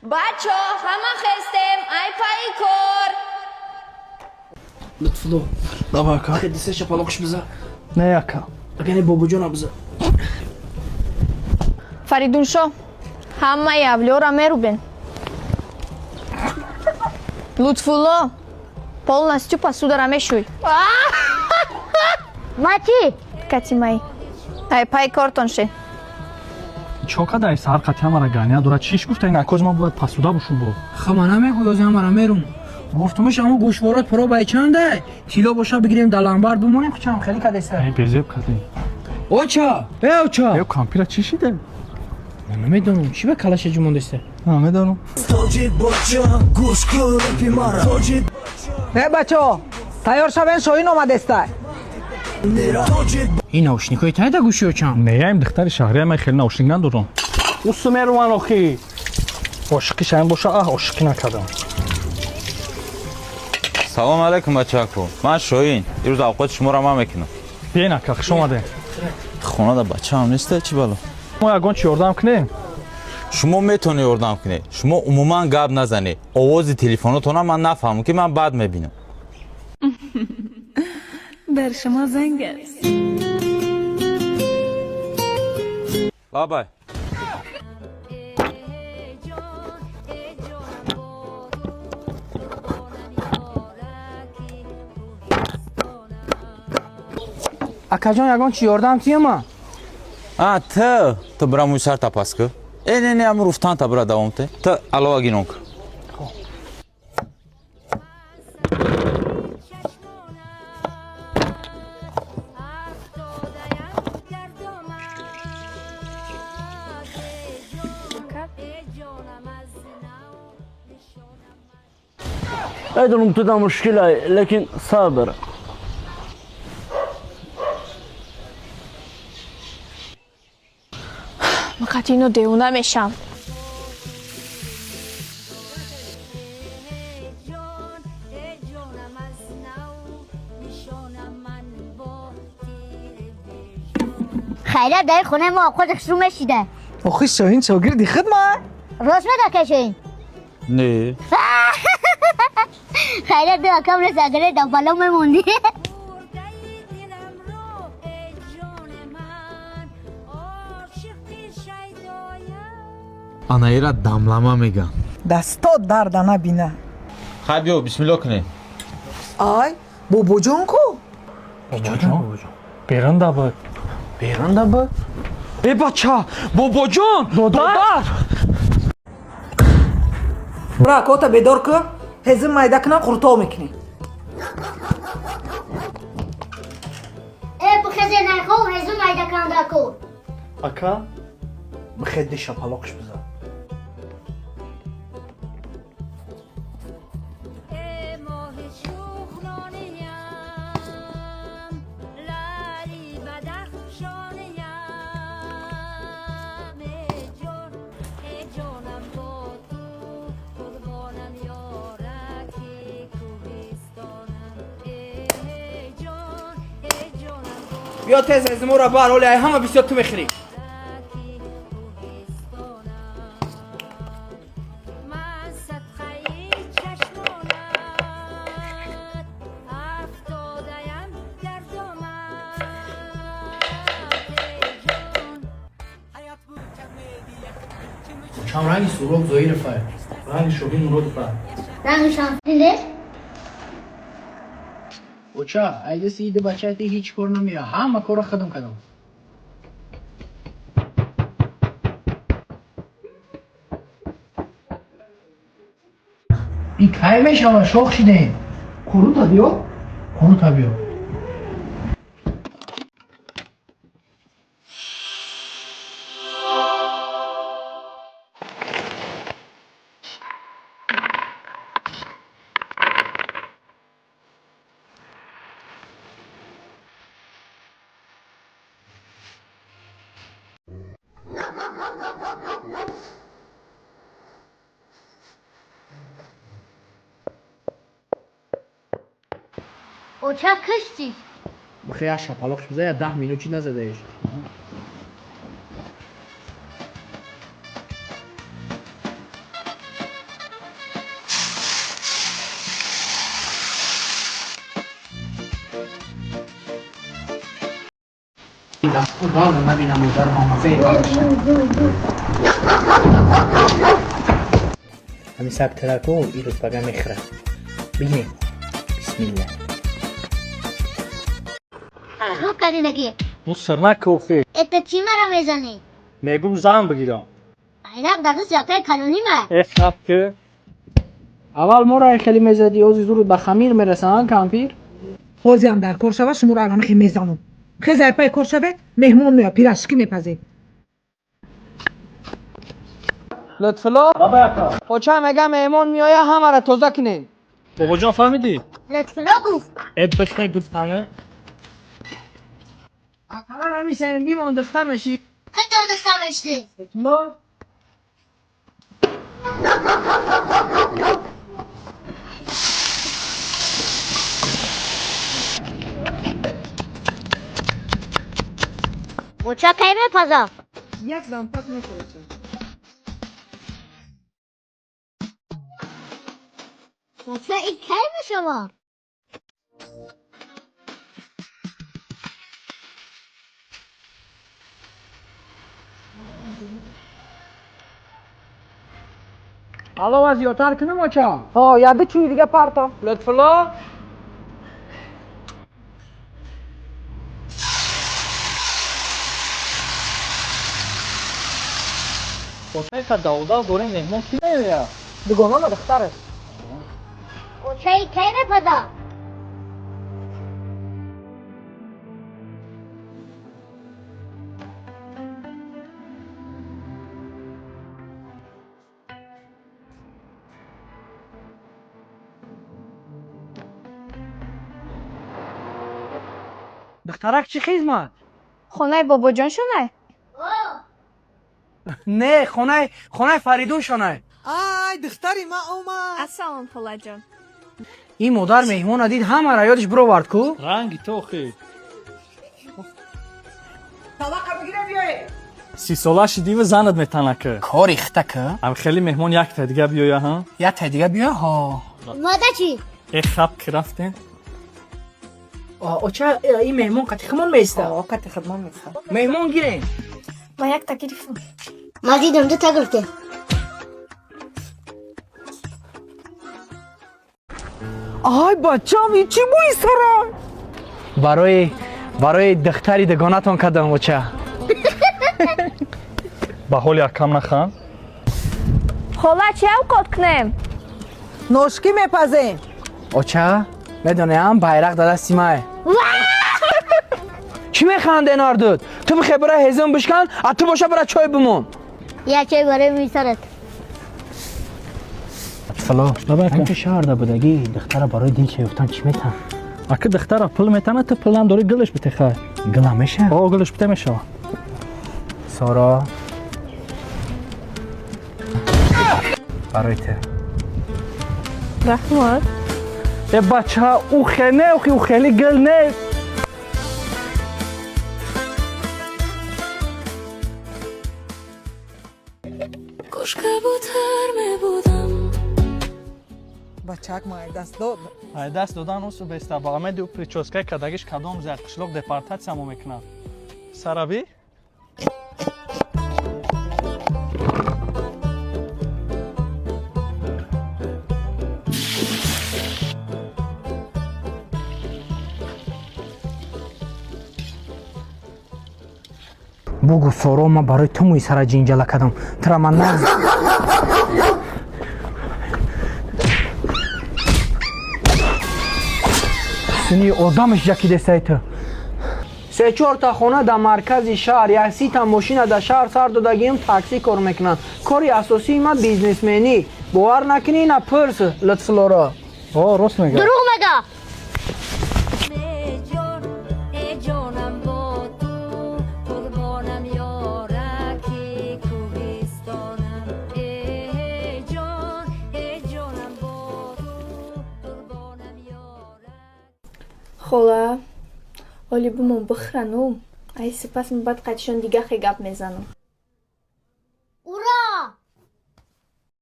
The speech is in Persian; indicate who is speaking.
Speaker 1: بچه همه خستم ای پایی کار
Speaker 2: لطفلو
Speaker 3: Давай, aka.
Speaker 2: خیلی سه شپالقش بزن
Speaker 3: Ne aka?
Speaker 2: اگه بابا جانا بزن
Speaker 4: Фаридун шо, ҳамаи авлиёра мерубен. Лутфулло, полностью посудара мешӯй.
Speaker 5: Мати,
Speaker 4: Катимай, ай пай кортон ше.
Speaker 3: Чо кадай сар қатиамара ганя дура чиш гуфта ин акоз ман бояд пасуда бошум бо.
Speaker 2: خما نمیگو یازی همارا میرون گفتمش اما گوشوارات پرو بای چنده تیلو باشه بگیریم دلانبار بمونیم کچم خیلی کدسته
Speaker 3: Ey bezeb кадай.
Speaker 2: اوچا اوچا
Speaker 3: Ё кампира чӣ шиде?
Speaker 2: من نمیدونم چی به کلاش جمون دسته
Speaker 3: Ҳа медонам.
Speaker 6: بچه تیار شوین شوین اومده است.
Speaker 2: این نوشنیکای تای دا گوشی اوچم
Speaker 3: Неяйм духтари шаҳрия май хеле навшинг надорам. Усу меруван охи. Ошиқи шаҳн боша, ошиқӣ накардам.
Speaker 7: салом алайкум бачако ман шоин ирӯз авқоти шуморо ман мекунам
Speaker 3: Биен ака хуш омадем.
Speaker 7: хонада бачаам неста чӣ бало
Speaker 3: Мо ягон чӣ ёрдам кунем?
Speaker 7: шумо метавонед ёрдам кунед шумо умуман гап назанед овози телефонотона ман нафаҳмам ки ман бад мебинам
Speaker 1: بر شما زنگ است
Speaker 7: бабай
Speaker 2: اکا جان یگان چی یاردم تیه ما
Speaker 7: ту бира мӯи сар тапас ку не аму руфтанта бира давомте ту алова гинон ку
Speaker 8: أدري تدا مشكلة لكن صابر
Speaker 4: Вақати инӯ девона мешам.
Speaker 5: خیلی در خونه ما خودش رو مشیده.
Speaker 6: آخه شاهین شاگردی خود ما
Speaker 5: راست میگه کشین.
Speaker 7: не
Speaker 5: خیلی دو کم رساگره دنبالو میموندی.
Speaker 7: анаира дамлама мегам
Speaker 6: دستات درد نبینه.
Speaker 7: хай биё бисмилло кунед
Speaker 6: آی بابا جان کو
Speaker 3: Бобоҷон? Беранда буд.
Speaker 2: بیرنده با
Speaker 3: Эй бача, бобоҷон! Додар!
Speaker 6: برا کوتا بیدار که هزم مایده کنه قرطا میکنی.
Speaker 5: ای بخزه نخو هزو مایده کنده کو.
Speaker 2: اکا بخیدی شپالقش بزن بیا تیز از مورا بار اولی همه بسیار تو میخری چم رنگی سروب زویر فایر رنگی شوگین مرود فایر
Speaker 5: رنگ شانسیده؟
Speaker 2: اوچا ایده سیده بچه تی هیچ کار نمیه همه کار خودم کردم این کای میشه شوخ شده کرو تا بیو کرو تا بیو
Speaker 5: او چه کشتی؟
Speaker 2: بخیر شپالقش بزن یا 10 مینوت چی نزده ایش بالا نبینم مادر ماما فعلا همین سب ترکو ایروز بگم میخره بگیم بسم الله
Speaker 5: رو کاری نگی
Speaker 3: اون سرنک کوفی
Speaker 5: ات چی مرا میزنی؟
Speaker 3: میگم زن بگیرم
Speaker 5: اینا در زیادتر کانونی ما
Speaker 3: اخلاق که
Speaker 2: اول ما را خیلی مزدی اوزی زور به خمیر میرسن کمپیر
Speaker 6: خوزی هم در کار شود شما رو الان خیلی میزانم خیلی پای کار شود مهمون میاد پیراشکی میپذیر
Speaker 2: لطفلا خوچه میگه مهمان میایه همه را توزه کنین
Speaker 3: بابا جان فهمیدی؟
Speaker 5: لطفا گفت
Speaker 3: اب بخی گفتنه
Speaker 2: اقلا همیشه میمان دفتر میشی
Speaker 5: خیلی دستم اشتی
Speaker 2: ما
Speaker 5: موچا کی میپذا
Speaker 2: یک دم پس میکنه
Speaker 5: موچا این کی میشما
Speaker 2: حالا وزیاتر کنم آچه یاده چوی دیگه پرتا لطفلا
Speaker 3: خوشای که داودا گوره مهمون کی نمیاد
Speaker 2: دگونه ما دختره
Speaker 5: موچا این کی میپذا
Speaker 2: دخترک چی خیزمت؟
Speaker 4: خونه بابا جان شونه
Speaker 2: نه خونه فریدون شونه
Speaker 6: آی دختری ما اومد
Speaker 4: السلام خاله جان
Speaker 2: این مادر مهمون دید همه را یادش برو ورد کو
Speaker 3: رنگی تو خیلی
Speaker 6: طلاق بگیره بیایی
Speaker 3: 30 ساله شدی و زنت میتنه که
Speaker 2: کار اخته که
Speaker 3: هم خیلی مهمون یک تا دیگه بیایا ها
Speaker 2: یا تا دیگه بیا ها
Speaker 5: ماده چی؟
Speaker 3: یک خب که رفتین
Speaker 2: اوچه این مهمون قطی خمون میسته
Speaker 6: وقت خدمت میخوام
Speaker 2: مهمون گیرین
Speaker 4: ما یک تا گرفتم
Speaker 5: ما دیدم دو تا گرفته
Speaker 6: آی بچه‌م این چی بوی سرا
Speaker 2: برای دختری دگانتون کدام اوچه
Speaker 3: به حال یک کم نخوان
Speaker 4: خاله چی اوقات کنیم
Speaker 6: نوشکی میپذیم
Speaker 2: اوچه میدونیم بیرق داده سیمه چی میخنده ناردود تو بخی برای هزم بشکن تو باشه برای چای بمون
Speaker 5: یا چه برای میسرت
Speaker 2: فلا من که شهر ده بودگی دختر برای دل چه یفتن چی میتن
Speaker 3: اگه دختر پل میتنه تو پلم داری گلش بتخه
Speaker 2: گلا میشه
Speaker 3: آه گلش بته میشه
Speaker 2: سارا برای ته
Speaker 4: رحمت
Speaker 3: ای بچه او خیلی او خیلی گل نه
Speaker 9: کاش کبوتر می بودم
Speaker 6: بچه‌ک ما دست داد
Speaker 3: دست دادن اوسو بسته با همه دو پریچوسکای کدگیش کدام زد قشلوق دپارتاتسیامو میکنه سرابی
Speaker 2: بگو سارا ما برای تو موی سر جینجله کدم ترا من نرز سنی آدمش یکی دسته تو 3-4 تا خونه در مرکز شهر یا 30 تا ماشین در شهر سر دادگیم تاکسی کار میکنن کاری اساسی ما بیزنسمنی باور نکنی نه پرس لطف لورا
Speaker 3: آه راست میگه
Speaker 5: دروغ مگه
Speaker 4: خاله ولی بومون بخرنم ای سپس من بعد قدشان دیگه خیلی گپ میزنم